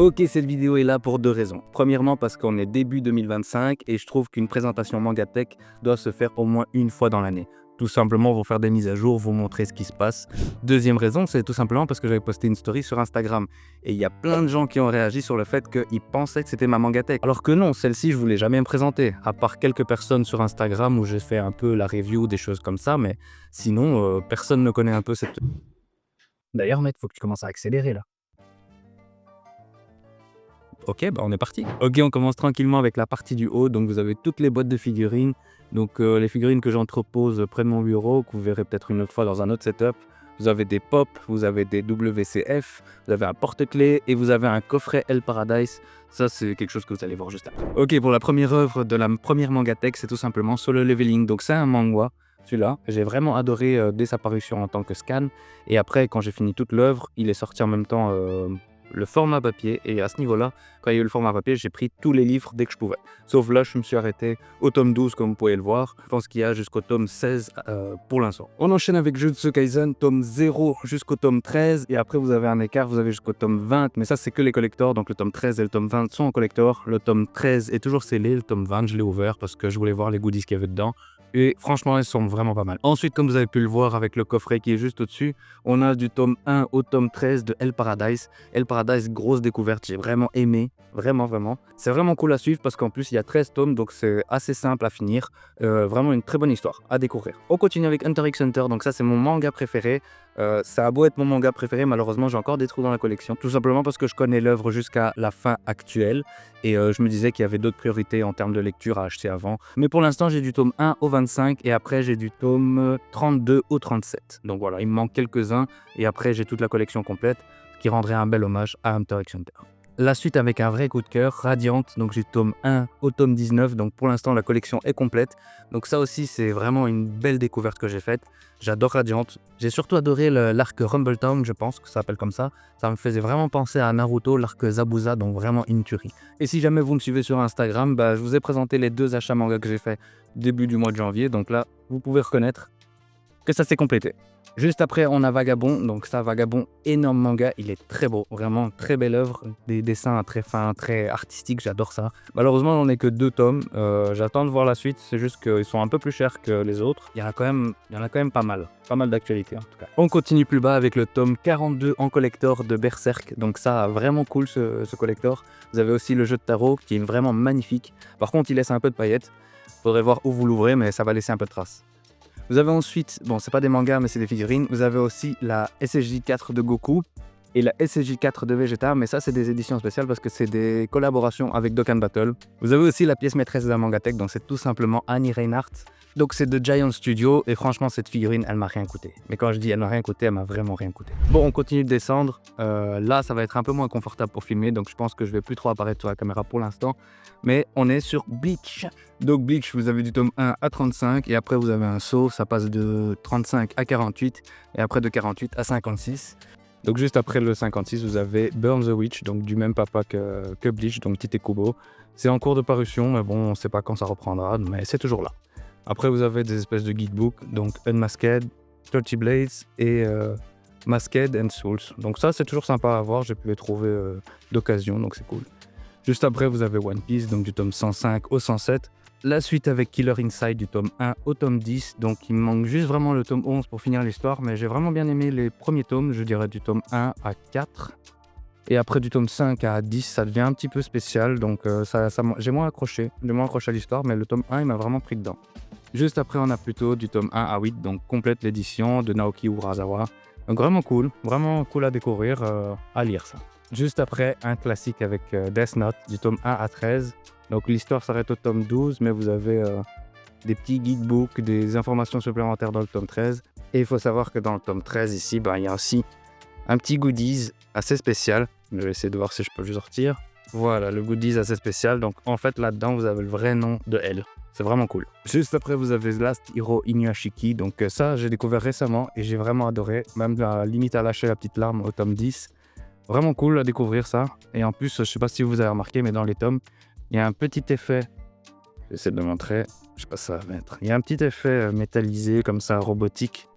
Ok, cette vidéo est là pour deux raisons. Premièrement parce qu'on est début 2025 et je trouve qu'une présentation MangaTech doit se faire au moins une fois dans l'année. Tout simplement, vous faire des mises à jour, vous montrer ce qui se passe. Deuxième raison, c'est tout simplement parce que j'avais posté une story sur Instagram. Et il y a plein de gens qui ont réagi sur le fait qu'ils pensaient que c'était ma MangaTech. Alors que non, celle-ci, je voulais jamais me présenter. À part quelques personnes sur Instagram où j'ai fait un peu la review, des choses comme ça. Mais sinon, personne ne connaît un peu cette... D'ailleurs, mec, faut que tu commences à accélérer là. Ok, bah on est parti. Ok, on commence tranquillement avec la partie du haut. Donc vous avez toutes les boîtes de figurines. Donc les figurines que j'entrepose près de mon bureau, que vous verrez peut-être une autre fois dans un autre setup. Vous avez des pop, vous avez des WCF, vous avez un porte-clés et vous avez un coffret El Paradise. Ça, c'est quelque chose que vous allez voir juste après. Ok, pour la première œuvre de la première MangaTech, c'est tout simplement Solo Leveling. Donc c'est un manga, celui-là. J'ai vraiment adoré dès sa parution en tant que scan. Et après, quand j'ai fini toute l'œuvre, il est sorti en même temps le format papier. Et à ce niveau-là, quand il y a eu le format papier, j'ai pris tous les livres dès que je pouvais. Sauf là, je me suis arrêté au tome 12, comme vous pouvez le voir. Je pense qu'il y a jusqu'au tome 16 pour l'instant. On enchaîne avec Jujutsu Kaisen, tome 0 jusqu'au tome 13. Et après, vous avez un écart, vous avez jusqu'au tome 20. Mais ça, c'est que les collectors. Donc le tome 13 et le tome 20 sont en collector. Le tome 13 est toujours scellé. Le tome 20, je l'ai ouvert parce que je voulais voir les goodies qu'il y avait dedans. Et franchement, ils sont vraiment pas mal. Ensuite, comme vous avez pu le voir avec le coffret qui est juste au-dessus, on a du tome 1 au tome 13 de El Paradise. El Paradise, grosse découverte, j'ai vraiment aimé, vraiment. C'est vraiment cool à suivre parce qu'en plus, il y a 13 tomes, donc c'est assez simple à finir. Vraiment une très bonne histoire à découvrir. On continue avec Hunter x Hunter, donc ça c'est mon manga préféré. Ça a beau être mon manga préféré, malheureusement j'ai encore des trous dans la collection. Tout simplement parce que je connais l'œuvre jusqu'à la fin actuelle. Et je me disais qu'il y avait d'autres priorités en termes de lecture à acheter avant. Mais pour l'instant, j'ai du tome 1 au 25 et après, j'ai du tome 32 au 37. Donc voilà, il me manque quelques-uns et après, j'ai toute la collection complète, ce qui rendrait un bel hommage à Hunter x Hunter. La suite avec un vrai coup de cœur, Radiant, donc j'ai tome 1 au tome 19, donc pour l'instant la collection est complète. Donc ça aussi c'est vraiment une belle découverte que j'ai faite, j'adore Radiant. J'ai surtout adoré l'arc Rumble Town, je pense que ça s'appelle comme ça me faisait vraiment penser à Naruto, l'arc Zabuza, donc vraiment une tuerie. Et si jamais vous me suivez sur Instagram, je vous ai présenté les deux achats manga que j'ai fait début du mois de janvier, donc là vous pouvez reconnaître que ça s'est complété. Juste après, on a Vagabond. Donc ça, Vagabond, énorme manga. Il est très beau, vraiment très belle œuvre. Des dessins très fins, très artistiques, j'adore ça. Malheureusement, on n'est que 2 tomes. J'attends de voir la suite. C'est juste qu'ils sont un peu plus chers que les autres. Il y en a quand même pas mal. Pas mal d'actualité en tout cas. On continue plus bas avec le tome 42 en collector de Berserk. Donc ça, vraiment cool ce collector. Vous avez aussi le jeu de tarot qui est vraiment magnifique. Par contre, il laisse un peu de paillettes. Faudrait voir où vous l'ouvrez, mais ça va laisser un peu de traces. Vous avez ensuite, bon c'est pas des mangas mais c'est des figurines, vous avez aussi la SSJ 4 de Goku et la SSJ 4 de Vegeta, mais ça c'est des éditions spéciales parce que c'est des collaborations avec Dokkan Battle. Vous avez aussi la pièce maîtresse de la MangaTech, donc c'est tout simplement Annie Reinhardt. Donc c'est de Giant Studio et franchement cette figurine elle m'a rien coûté. Mais quand je dis elle m'a rien coûté, elle m'a vraiment rien coûté. Bon on continue de descendre, là ça va être un peu moins confortable pour filmer donc je pense que je vais plus trop apparaître sur la caméra pour l'instant. Mais on est sur Bleach. Donc Bleach vous avez du tome 1 à 35 et après vous avez un saut, ça passe de 35 à 48 et après de 48 à 56. Donc juste après le 56 vous avez Burn the Witch, donc du même papa que Bleach, donc Tite Kubo. C'est en cours de parution mais bon on sait pas quand ça reprendra mais c'est toujours là. Après, vous avez des espèces de guidebook, donc Unmasked, 30 Blades et Masked and Souls. Donc ça, c'est toujours sympa à voir, j'ai pu les trouver d'occasion, donc c'est cool. Juste après, vous avez One Piece, donc du tome 105 au 107. La suite avec Killer Inside du tome 1 au tome 10, donc il me manque juste vraiment le tome 11 pour finir l'histoire, mais j'ai vraiment bien aimé les premiers tomes, je dirais du tome 1 à 4. Et après du tome 5 à 10, ça devient un petit peu spécial, donc j'ai moins accroché à l'histoire, mais le tome 1, il m'a vraiment pris dedans. Juste après, on a plutôt du tome 1 à 8, donc complète l'édition de Naoki Urasawa. Donc vraiment cool à découvrir, à lire ça. Juste après, un classique avec Death Note, du tome 1 à 13. Donc l'histoire s'arrête au tome 12, mais vous avez des petits guidebooks, des informations supplémentaires dans le tome 13. Et il faut savoir que dans le tome 13, ici, il y a aussi un petit goodies assez spécial. Je vais essayer de voir si je peux le sortir. Voilà, le goodies assez spécial. Donc en fait, là-dedans, vous avez le vrai nom de elle. C'est vraiment cool. Juste après, vous avez The Last Hero Inuyashiki. Donc ça, j'ai découvert récemment et j'ai vraiment adoré. Même limite à lâcher la petite larme au tome 10. Vraiment cool à découvrir ça. Et en plus, je sais pas si vous avez remarqué, mais dans les tomes, il y a un petit effet. J'essaie de le montrer. Je sais pas si ça va mettre. Il y a un petit effet métallisé, comme ça, robotique.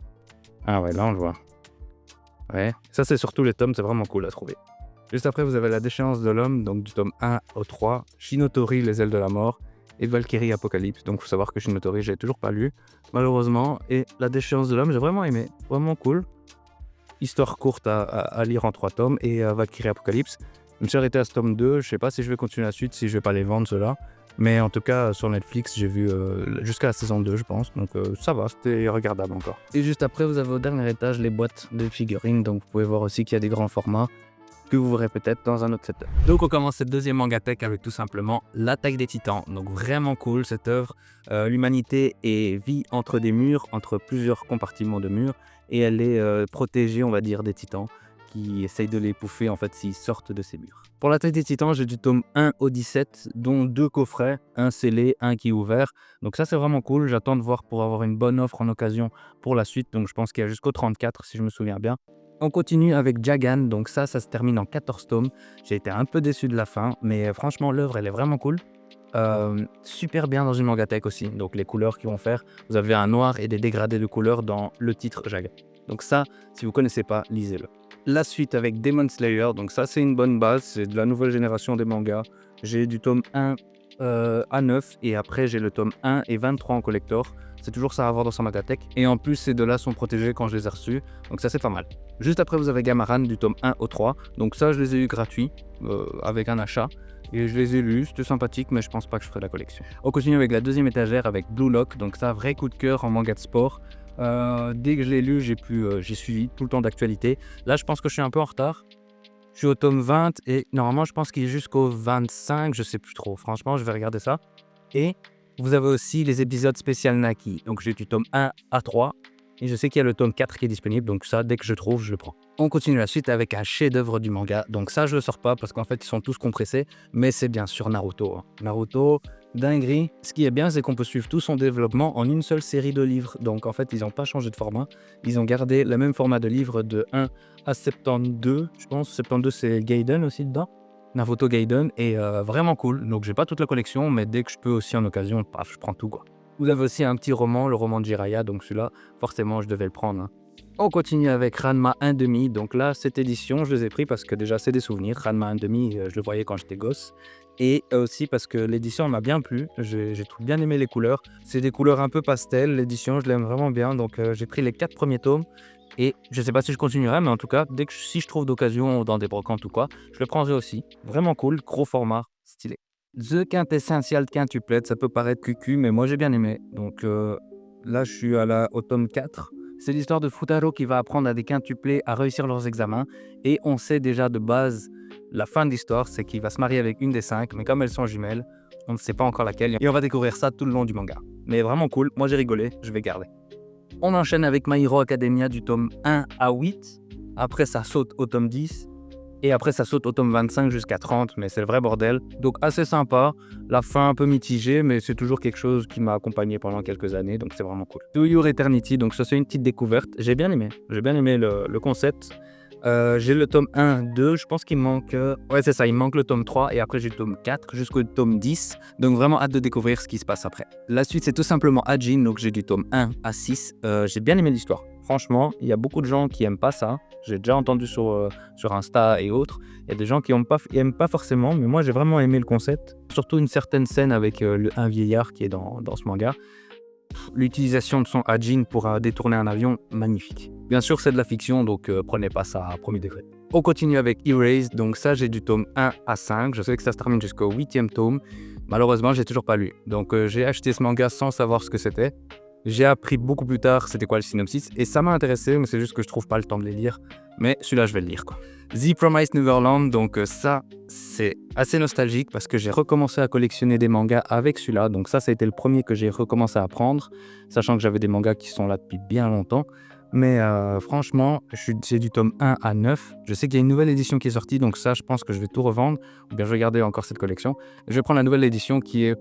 Ah ouais, là on le voit. Ouais. Ça, c'est sur tous les tomes, c'est vraiment cool à trouver. Juste après, vous avez La déchéance de l'homme, donc du tome 1 au 3, Shinotori, les ailes de la mort, et Valkyrie Apocalypse. Donc il faut savoir que Shinotori, j'ai toujours pas lu, malheureusement. Et La déchéance de l'homme, j'ai vraiment aimé, vraiment cool. Histoire courte à lire en 3 tomes, et Valkyrie Apocalypse. Je me suis arrêté à ce tome 2, je sais pas si je vais continuer la suite, si je vais pas les vendre ceux-là. Mais en tout cas, sur Netflix, j'ai vu jusqu'à la saison 2, je pense. Donc ça va, c'était regardable encore. Et juste après, vous avez au dernier étage les boîtes de figurines. Donc vous pouvez voir aussi qu'il y a des grands formats que vous verrez peut-être dans un autre setup. Donc on commence cette deuxième manga tech avec tout simplement L'attaque des titans. Donc vraiment cool cette œuvre. L'humanité vit entre des murs, entre plusieurs compartiments de murs. Et elle est protégée, on va dire, des titans qui essayent de les pouffer en fait s'ils sortent de ces murs. Pour L'attaque des titans, j'ai du tome 1 au 17, dont 2 coffrets, un scellé, un qui est ouvert. Donc ça c'est vraiment cool, j'attends de voir pour avoir une bonne offre en occasion pour la suite. Donc je pense qu'il y a jusqu'au 34 si je me souviens bien. On continue avec Jagan, donc ça se termine en 14 tomes. J'ai été un peu déçu de la fin, mais franchement l'œuvre elle est vraiment cool. Super bien dans une mangatech aussi, donc les couleurs qu'ils vont faire, vous avez un noir et des dégradés de couleurs dans le titre Jagan. Donc ça, si vous connaissez pas, lisez-le. La suite avec Demon Slayer, donc ça c'est une bonne base, c'est de la nouvelle génération des mangas. J'ai du tome 1 à 9 et après j'ai le tome 1 et 23 en collector. C'est toujours ça à avoir dans sa mangatech. Et en plus ces deux-là sont protégés quand je les ai reçus, donc ça c'est pas mal. Juste après vous avez Gamaran du tome 1 au 3, donc ça je les ai eu gratuits avec un achat. Et je les ai lus, c'était sympathique, mais je pense pas que je ferai la collection. On continue avec la deuxième étagère avec Blue Lock, donc ça, vrai coup de cœur en manga de sport. Dès que je l'ai lu, j'ai suivi tout le temps d'actualité. Là, je pense que je suis un peu en retard. Je suis au tome 20 et normalement, je pense qu'il est jusqu'au 25, je sais plus trop. Franchement, je vais regarder ça. Et vous avez aussi les épisodes spécial Naki. Donc j'ai du tome 1 à 3. Et je sais qu'il y a le tome 4 qui est disponible, donc ça, dès que je trouve, je le prends. On continue la suite avec un chef-d'œuvre du manga. Donc ça, je le sors pas parce qu'en fait, ils sont tous compressés, mais c'est bien sûr Naruto. Naruto, dinguerie. Ce qui est bien, c'est qu'on peut suivre tout son développement en une seule série de livres. Donc en fait, ils n'ont pas changé de format. Ils ont gardé le même format de livre de 1 à 72, je pense. 72, c'est Gaiden aussi dedans. Naruto Gaiden est vraiment cool. Donc j'ai pas toute la collection, mais dès que je peux aussi en occasion, paf, je prends tout quoi. Vous avez aussi un petit roman, le roman de Jiraiya, donc celui-là, forcément, je devais le prendre. Hein. On continue avec Ranma 1,5. Donc là, cette édition, je les ai pris parce que déjà, c'est des souvenirs. Ranma 1,5, je le voyais quand j'étais gosse. Et aussi parce que l'édition m'a bien plu. J'ai bien aimé les couleurs. C'est des couleurs un peu pastel. L'édition, je l'aime vraiment bien. Donc j'ai pris les 4 premiers tomes. Et je sais pas si je continuerai, mais en tout cas, si je trouve d'occasion dans des brocantes ou quoi, je le prendrai aussi. Vraiment cool, gros format, stylé. The Quintessential Quintuplet, ça peut paraître cucu, mais moi j'ai bien aimé. Donc là, je suis au tome 4. C'est l'histoire de Futaro qui va apprendre à des quintuplés à réussir leurs examens. Et on sait déjà de base, la fin de l'histoire, c'est qu'il va se marier avec une des 5, mais comme elles sont jumelles, on ne sait pas encore laquelle. Et on va découvrir ça tout le long du manga. Mais vraiment cool, moi j'ai rigolé, je vais garder. On enchaîne avec My Hero Academia du tome 1 à 8. Après, ça saute au tome 10. Et après, ça saute au tome 25 jusqu'à 30, mais c'est le vrai bordel. Donc assez sympa, la fin un peu mitigée, mais c'est toujours quelque chose qui m'a accompagné pendant quelques années, donc c'est vraiment cool. To Your Eternity, donc ça c'est une petite découverte. J'ai bien aimé le concept. J'ai le tome 1, 2, je pense qu'il manque... Ouais c'est ça, il manque le tome 3 et après j'ai le tome 4 jusqu'au tome 10. Donc vraiment hâte de découvrir ce qui se passe après. La suite c'est tout simplement Ajin, donc j'ai du tome 1 à 6. J'ai bien aimé l'histoire. Franchement, il y a beaucoup de gens qui aiment pas ça. J'ai déjà entendu sur Insta et autres. Il y a des gens qui aiment pas forcément, mais moi j'ai vraiment aimé le concept. Surtout une certaine scène avec un vieillard qui est dans ce manga. L'utilisation de son Ajin pour détourner un avion, magnifique. Bien sûr, c'est de la fiction, donc prenez pas ça à premier degré. On continue avec Erased, donc ça j'ai du tome 1 à 5. Je sais que ça se termine jusqu'au 8e tome. Malheureusement, j'ai toujours pas lu. Donc j'ai acheté ce manga sans savoir ce que c'était. J'ai appris beaucoup plus tard c'était quoi le synopsis et ça m'a intéressé, mais c'est juste que je trouve pas le temps de les lire. Mais celui-là, je vais le lire quoi. The Promised Neverland, donc ça, c'est assez nostalgique parce que j'ai recommencé à collectionner des mangas avec celui-là. Donc ça a été le premier que j'ai recommencé à prendre, sachant que j'avais des mangas qui sont là depuis bien longtemps. Mais franchement, j'ai du tome 1 à 9. Je sais qu'il y a une nouvelle édition qui est sortie, donc ça, je pense que je vais tout revendre. Ou bien je vais garder encore cette collection. Je vais prendre la nouvelle édition qui est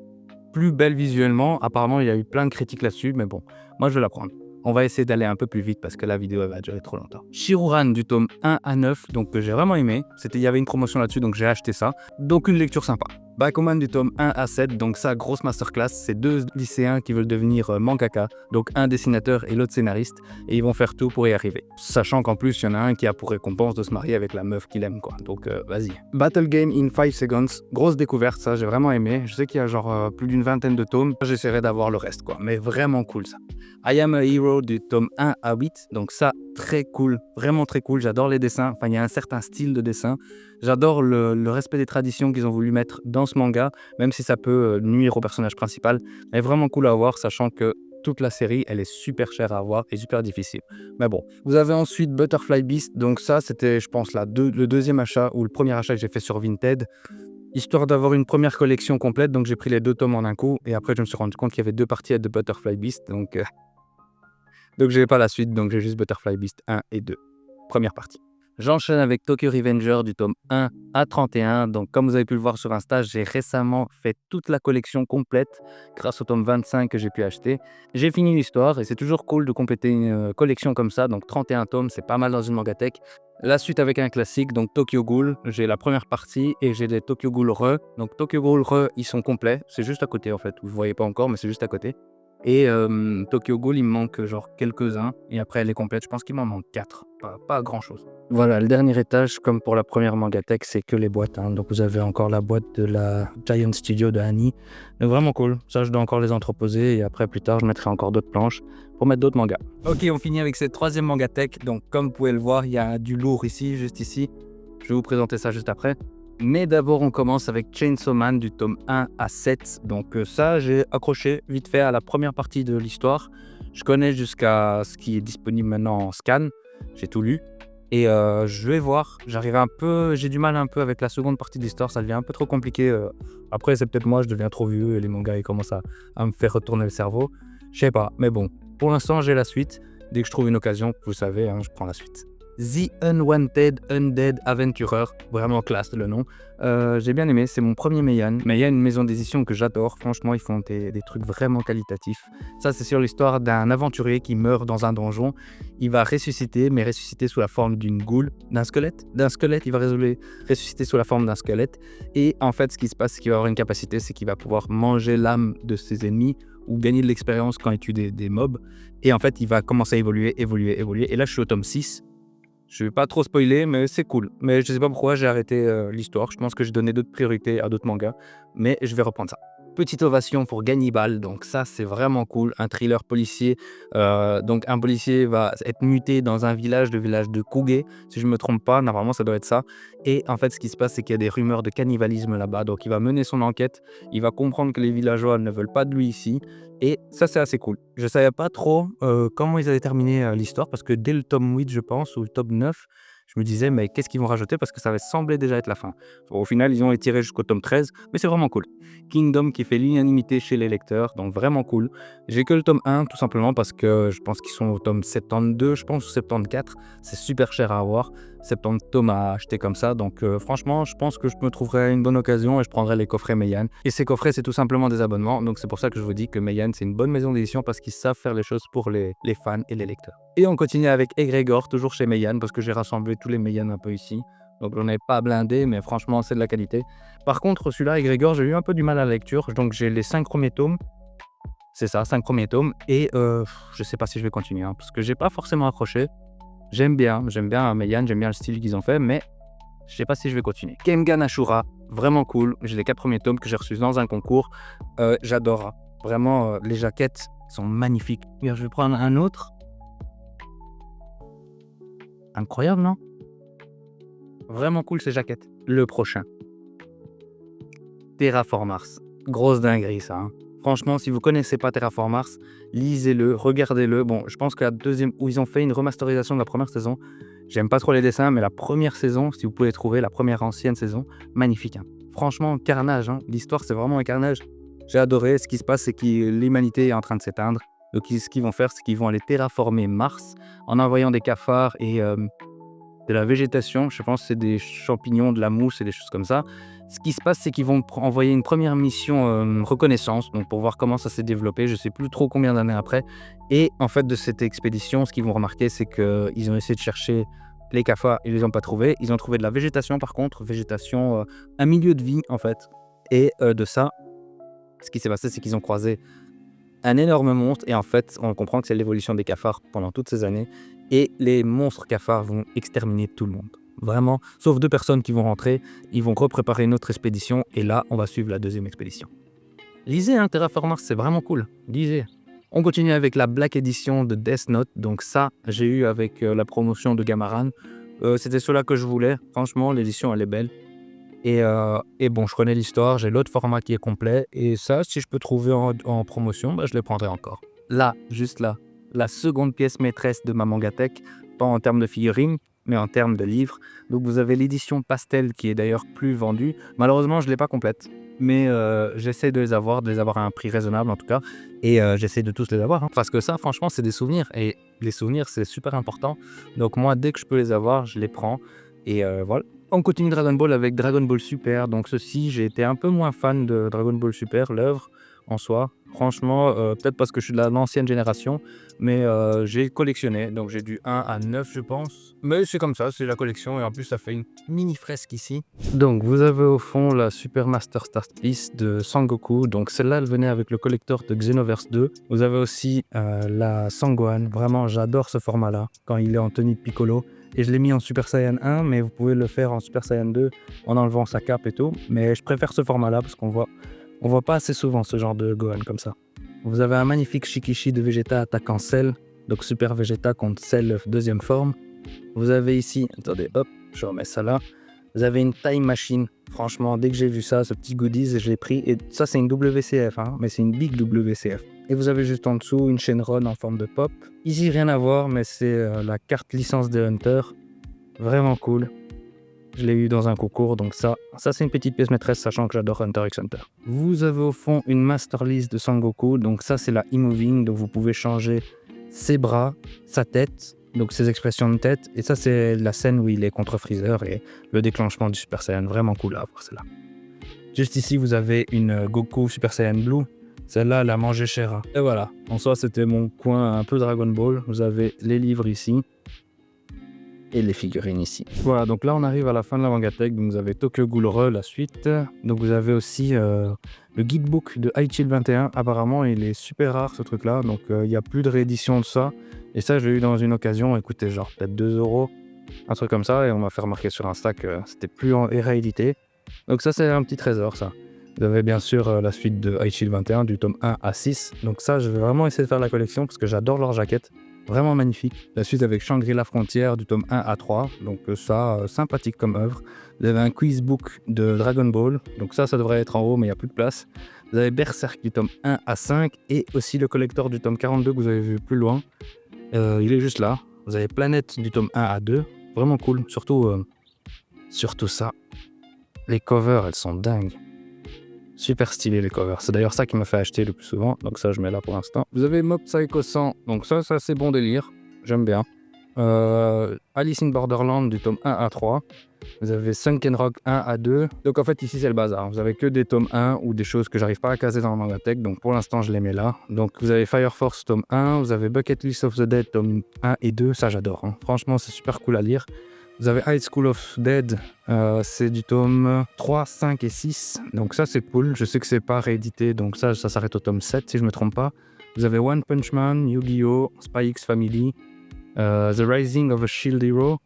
plus belle visuellement. Apparemment, il y a eu plein de critiques là-dessus, mais bon, moi je vais la prendre. On va essayer d'aller un peu plus vite parce que la vidéo elle va durer trop longtemps. Shiruran du tome 1 à 9, donc que j'ai vraiment aimé. Il y avait une promotion là-dessus, donc j'ai acheté ça. Donc une lecture sympa. Bakuman du tome 1 à 7, donc ça, grosse masterclass, c'est 2 lycéens qui veulent devenir mangaka, donc un dessinateur et l'autre scénariste, et ils vont faire tout pour y arriver. Sachant qu'en plus, il y en a un qui a pour récompense de se marier avec la meuf qu'il aime, quoi. Donc vas-y. Battle Game in 5 Seconds, grosse découverte, ça, j'ai vraiment aimé. Je sais qu'il y a genre plus d'une vingtaine de tomes, j'essaierai d'avoir le reste, quoi. Mais vraiment cool, ça. I Am a Hero du tome 1 à 8, donc ça, très cool, vraiment très cool, j'adore les dessins, enfin il y a un certain style de dessin, j'adore le respect des traditions qu'ils ont voulu mettre dans ce manga, même si ça peut nuire au personnage principal, elle est vraiment cool à voir, sachant que toute la série, elle est super chère à avoir et super difficile. Mais bon, vous avez ensuite Butterfly Beast, donc ça c'était je pense le deuxième achat ou le premier achat que j'ai fait sur Vinted, histoire d'avoir une première collection complète, donc j'ai pris les 2 tomes en un coup, et après je me suis rendu compte qu'il y avait 2 parties de Butterfly Beast, donc j'ai pas la suite, donc j'ai juste Butterfly Beast 1 et 2, première partie. J'enchaîne avec Tokyo Revenger du tome 1 à 31, donc comme vous avez pu le voir sur Insta, j'ai récemment fait toute la collection complète grâce au tome 25 que j'ai pu acheter. J'ai fini l'histoire et c'est toujours cool de compléter une collection comme ça, donc 31 tomes, c'est pas mal dans une mangathèque. La suite avec un classique, donc Tokyo Ghoul, j'ai la première partie et j'ai des Tokyo Ghoul Re. Donc Tokyo Ghoul Re, ils sont complets, c'est juste à côté en fait, vous ne voyez pas encore mais c'est juste à côté. Et Tokyo Ghoul, il me manque genre quelques-uns. Et après, elle est complète. Je pense qu'il m'en manque 4. Pas grand-chose. Voilà, le dernier étage, comme pour la première mangathèque, c'est que les boîtes. Hein. Donc vous avez encore la boîte de la Giant Studio de Annie. Donc vraiment cool. Ça, je dois encore les entreposer. Et après, plus tard, je mettrai encore d'autres planches pour mettre d'autres mangas. Ok, on finit avec cette troisième mangathèque. Donc comme vous pouvez le voir, il y a du lourd ici, juste ici. Je vais vous présenter ça juste après. Mais d'abord, on commence avec Chainsaw Man du tome 1 à 7. Donc ça, j'ai accroché vite fait à la première partie de l'histoire. Je connais jusqu'à ce qui est disponible maintenant en scan. J'ai tout lu. Et je vais voir. J'ai du mal un peu avec la seconde partie de l'histoire. Ça devient un peu trop compliqué. Après, c'est peut-être moi, je deviens trop vieux et les mangas, ils commencent à me faire retourner le cerveau. Je sais pas. Mais bon, pour l'instant, j'ai la suite. Dès que je trouve une occasion, vous savez, hein, je prends la suite. The Unwanted Undead Adventurer, vraiment classe le nom. J'ai bien aimé, c'est mon premier Meian. Meian, une maison d'édition que j'adore, franchement ils font des trucs vraiment qualitatifs. Ça c'est sur l'histoire d'un aventurier qui meurt dans un donjon. Il va ressusciter, mais ressusciter sous la forme d'une goule, d'un squelette, il va ressusciter sous la forme d'un squelette. Et en fait ce qui se passe, c'est qu'il va avoir une capacité, c'est qu'il va pouvoir manger l'âme de ses ennemis ou gagner de l'expérience quand il tue des mobs. Et en fait il va commencer à évoluer. Et là je suis au tome 6. Je ne vais pas trop spoiler, mais c'est cool. Mais je ne sais pas pourquoi j'ai arrêté l'histoire. Je pense que j'ai donné d'autres priorités à d'autres mangas. Mais je vais reprendre ça. Petite ovation pour Gannibal. Donc ça, c'est vraiment cool. Un thriller policier. Donc un policier va être muté dans le village de Kuge. Si je ne me trompe pas, normalement, ça doit être ça. Et en fait, ce qui se passe, c'est qu'il y a des rumeurs de cannibalisme là-bas. Donc il va mener son enquête. Il va comprendre que les villageois ne veulent pas de lui ici. Et ça, c'est assez cool. Je ne savais pas trop comment ils allaient terminer l'histoire, parce que dès le tome 8, je pense, ou le tome 9, je me disais, mais qu'est-ce qu'ils vont rajouter, parce que ça avait semblé déjà être la fin. Au final, ils ont étiré jusqu'au tome 13, mais c'est vraiment cool. Kingdom qui fait l'unanimité chez les lecteurs, donc vraiment cool. J'ai que le tome 1, tout simplement, parce que je pense qu'ils sont au tome 72, je pense, ou 74. C'est super cher à avoir. 70 tomes à acheter comme ça, donc franchement, je pense que je me trouverai une bonne occasion et je prendrai les coffrets Meian. Et ces coffrets, c'est tout simplement des abonnements, donc c'est pour ça que je vous dis que Meian, c'est une bonne maison d'édition parce qu'ils savent faire les choses pour les fans et les lecteurs. Et on continue avec Egregor, toujours chez Meian, parce que j'ai rassemblé tous les Meian un peu ici. Donc on n'est pas blindé, mais franchement, c'est de la qualité. Par contre, celui-là, Egregor, j'ai eu un peu du mal à la lecture, donc j'ai les 5 premiers tomes. C'est ça, 5 premiers tomes, et je sais pas si je vais continuer, hein, parce que j'ai pas forcément accroché. J'aime bien Meian, j'aime bien le style qu'ils ont fait, mais je sais pas si je vais continuer. Kengan Ashura, vraiment cool. J'ai les 4 premiers tomes que j'ai reçus dans un concours. J'adore. Vraiment, les jaquettes sont magnifiques. Bien, je vais prendre un autre. Incroyable, non? Vraiment cool ces jaquettes. Le prochain. Terraform Mars. Grosse dinguerie ça. Hein. Franchement, si vous connaissez pas Terraform Mars, lisez-le, regardez-le. Bon, je pense que la deuxième, où ils ont fait une remasterisation de la première saison, j'aime pas trop les dessins, mais la première saison, si vous pouvez trouver, la première ancienne saison, magnifique. Hein. Franchement, carnage. Hein. L'histoire, c'est vraiment un carnage. J'ai adoré. Ce qui se passe, c'est que l'humanité est en train de s'éteindre. Donc, ce qu'ils vont faire, c'est qu'ils vont aller terraformer Mars en envoyant des cafards et de la végétation. Je pense que c'est des champignons, de la mousse et des choses comme ça. Ce qui se passe, c'est qu'ils vont envoyer une première mission reconnaissance, donc pour voir comment ça s'est développé. Je ne sais plus trop combien d'années après. Et en fait, de cette expédition, ce qu'ils vont remarquer, c'est qu'ils ont essayé de chercher les cafards, ils ne les ont pas trouvés. Ils ont trouvé de la végétation, par contre, un milieu de vie, en fait. Et de ça, ce qui s'est passé, c'est qu'ils ont croisé un énorme monstre et en fait, on comprend que c'est l'évolution des cafards pendant toutes ces années et les monstres cafards vont exterminer tout le monde. Vraiment, sauf 2 personnes qui vont rentrer, ils vont repréparer une autre expédition et là, on va suivre la 2e expédition. Lisez, hein, Terraform Mars, c'est vraiment cool. Lisez. On continue avec la Black Edition de Death Note. Donc ça, j'ai eu avec la promotion de Gamaran. C'était cela que je voulais. Franchement, l'édition, elle est belle. Et bon, je connais l'histoire, j'ai l'autre format qui est complet. Et ça, si je peux trouver en promotion, bah, je les prendrai encore. Là, juste là, la seconde pièce maîtresse de ma Mangatech, pas en termes de figurines, mais en termes de livres. Donc vous avez l'édition pastel qui est d'ailleurs plus vendue. Malheureusement, je ne l'ai pas complète. Mais j'essaie de les avoir à un prix raisonnable en tout cas. Et j'essaie de tous les avoir. Hein. Parce que ça, franchement, c'est des souvenirs. Et les souvenirs, c'est super important. Donc moi, dès que je peux les avoir, je les prends. Et voilà. On continue Dragon Ball avec Dragon Ball Super. Donc ceci, j'ai été un peu moins fan de Dragon Ball Super, l'œuvre en soi. Franchement, peut-être parce que je suis de l'ancienne génération, mais j'ai collectionné. Donc j'ai du 1 à 9, je pense. Mais c'est comme ça, c'est la collection. Et en plus, ça fait une mini fresque ici. Donc vous avez au fond la Super Master Star Piece de Sangoku. Donc celle-là, elle venait avec le collector de Xenoverse 2. Vous avez aussi la Sangohan. Vraiment, j'adore ce format-là, quand il est en tenue de Piccolo. Et je l'ai mis en Super Saiyan 1, mais vous pouvez le faire en Super Saiyan 2 en enlevant sa cape et tout. Mais je préfère ce format-là parce qu'on voit pas assez souvent ce genre de Gohan comme ça. Vous avez un magnifique Shikishi de Vegeta attaquant Cell, donc Super Vegeta contre Cell 2e forme. Vous avez ici, attendez, hop, je remets ça là. Vous avez une Time Machine. Franchement, dès que j'ai vu ça, ce petit goodies, je l'ai pris. Et ça, c'est une WCF, hein, mais c'est une big WCF. Et vous avez juste en dessous une Shenron en forme de pop. Ici, rien à voir, mais c'est la carte licence de Hunter. Vraiment cool. Je l'ai eu dans un concours, donc ça c'est une petite pièce maîtresse, sachant que j'adore Hunter x Hunter. Vous avez au fond une Master List de Sangoku, donc ça c'est la e-moving, donc vous pouvez changer ses bras, sa tête, donc ses expressions de tête, et ça c'est la scène où il est contre Freezer et le déclenchement du Super Saiyan, vraiment cool à voir celle-là. Juste ici vous avez une Goku Super Saiyan Blue, celle-là elle a mangé Shera. Et voilà, en soi c'était mon coin un peu Dragon Ball, vous avez les livres ici, et les figurines ici. Voilà, donc là on arrive à la fin de la Mangatech, donc vous avez Tokyo Ghoul Re, la suite. Donc vous avez aussi le guidebook de iChill 21, apparemment il est super rare ce truc là, donc il n'y a plus de réédition de ça. Et ça je l'ai eu dans une occasion, écoutez, genre peut-être 2 €, un truc comme ça, et on m'a fait remarquer sur Insta que c'était plus réédité. Donc ça c'est un petit trésor ça. Vous avez bien sûr la suite de iChill 21 du tome 1 à 6, donc ça je vais vraiment essayer de faire la collection parce que j'adore leur jaquette. Vraiment magnifique. La suite avec Shangri-La Frontière du tome 1 à 3. Donc ça, sympathique comme œuvre. Vous avez un quizbook de Dragon Ball. Donc ça devrait être en haut, mais il n'y a plus de place. Vous avez Berserk du tome 1 à 5. Et aussi le collector du tome 42 que vous avez vu plus loin. Il est juste là. Vous avez Planète du tome 1 à 2. Vraiment cool. Surtout ça. Les covers, elles sont dingues. Super stylé les covers. C'est d'ailleurs ça qui m'a fait acheter le plus souvent. Donc ça, je mets là pour l'instant. Vous avez Mob Psycho 100. Donc ça c'est bon délire. J'aime bien. Alice in Borderland du tome 1 à 3. Vous avez Sunken Rock 1 à 2. Donc en fait, ici, c'est le bazar. Vous avez que des tomes 1 ou des choses que j'arrive pas à caser dans la Mangatech. Donc pour l'instant, je les mets là. Donc vous avez Fire Force tome 1. Vous avez Bucket List of the Dead tome 1 et 2. Ça, j'adore. Hein. Franchement, c'est super cool à lire. Vous avez High School of Dead, c'est du tome 3, 5 et 6. Donc ça c'est cool, je sais que c'est pas réédité, donc ça s'arrête au tome 7 si je me trompe pas. Vous avez One Punch Man, Yu-Gi-Oh!, Spy X Family, The Rising of a Shield Hero,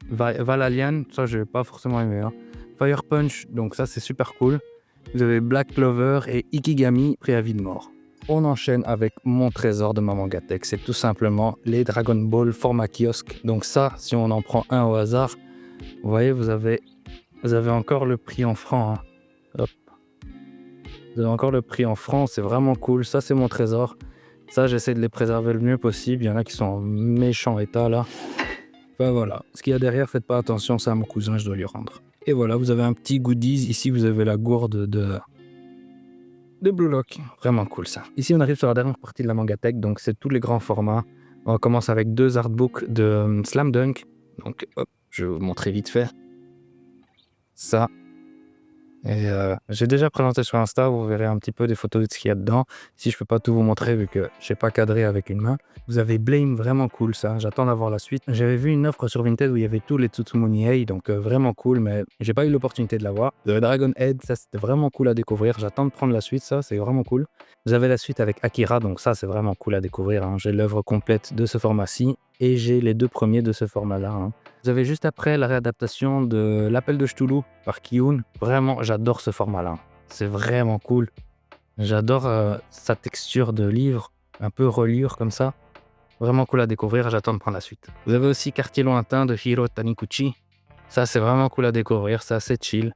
Valalian, ça j'ai pas forcément aimé. Hein. Fire Punch, donc ça c'est super cool. Vous avez Black Clover et Ikigami, Préavis de mort. On enchaîne avec mon trésor de ma Mangatech, c'est tout simplement les Dragon Ball format kiosque. Donc ça, si on en prend un au hasard, vous voyez, vous avez encore le prix en francs. Hein. Hop. Vous avez encore le prix en francs, c'est vraiment cool. Ça, c'est mon trésor. Ça, j'essaie de les préserver le mieux possible. Il y en a qui sont en méchant état là. Enfin voilà, ce qu'il y a derrière, faites pas attention, c'est à mon cousin, je dois lui rendre. Et voilà, vous avez un petit goodies. Ici, vous avez la gourde de Blue Lock. Vraiment cool ça. Ici, on arrive sur la dernière partie de la Mangatech, donc c'est tous les grands formats. On commence avec 2 artbooks de Slam Dunk. Donc hop, je vais vous montrer vite fait. Ça. Et j'ai déjà présenté sur Insta, vous verrez un petit peu des photos de ce qu'il y a dedans. Ici, je peux pas tout vous montrer vu que je sais pas cadrer avec une main. Vous avez Blame, vraiment cool ça, j'attends d'avoir la suite. J'avais vu une offre sur Vinted où il y avait tous les Tsutsumoni Hei, donc vraiment cool, mais j'ai pas eu l'opportunité de l'avoir. Vous avez Dragon Head, ça c'était vraiment cool à découvrir, j'attends de prendre la suite, ça c'est vraiment cool. Vous avez la suite avec Akira, donc ça c'est vraiment cool à découvrir, hein. J'ai l'œuvre complète de ce format-ci et j'ai les 2 premiers de ce format-là, hein. Vous avez juste après la réadaptation de L'Appel de Cthulhu par Kiyun. Vraiment, j'adore ce format-là. C'est vraiment cool. J'adore sa texture de livre, un peu reliure comme ça. Vraiment cool à découvrir, j'attends de prendre la suite. Vous avez aussi Quartier lointain de Hiro Taniguchi. Ça, c'est vraiment cool à découvrir, c'est assez chill.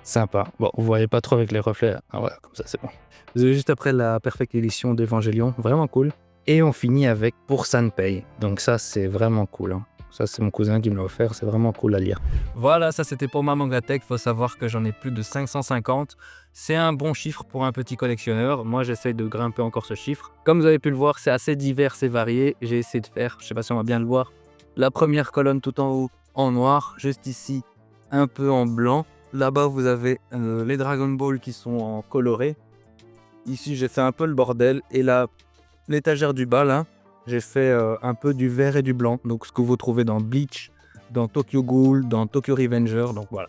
Sympa. Bon, vous voyez pas trop avec les reflets. Ah ouais, comme ça, c'est bon. Vous avez juste après la Perfect Edition d'Evangelion. Vraiment cool. Et on finit avec Pour Sanpei. Donc ça, c'est vraiment cool, hein. Ça, c'est mon cousin qui me l'a offert. C'est vraiment cool à lire. Voilà, ça c'était pour ma Mangatech. Faut savoir que j'en ai plus de 550. C'est un bon chiffre pour un petit collectionneur. Moi, j'essaye de grimper encore ce chiffre. Comme vous avez pu le voir, c'est assez divers et varié. J'ai essayé de faire, je sais pas si on va bien le voir, la première colonne tout en haut en noir. Juste ici, un peu en blanc. Là-bas, vous avez les Dragon Ball qui sont en coloré. Ici, j'ai fait un peu le bordel. Et là, l'étagère du bas, là, j'ai fait un peu du vert et du blanc. Donc, ce que vous trouvez dans Bleach, dans Tokyo Ghoul, dans Tokyo Revenger. Donc, voilà.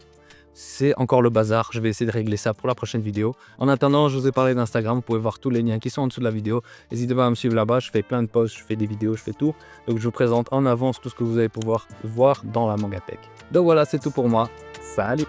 C'est encore le bazar. Je vais essayer de régler ça pour la prochaine vidéo. En attendant, je vous ai parlé d'Instagram. Vous pouvez voir tous les liens qui sont en dessous de la vidéo. N'hésitez pas à me suivre là-bas. Je fais plein de posts, je fais des vidéos, je fais tout. Donc, je vous présente en avance tout ce que vous allez pouvoir voir dans la Mangatech. Donc, voilà, c'est tout pour moi. Salut!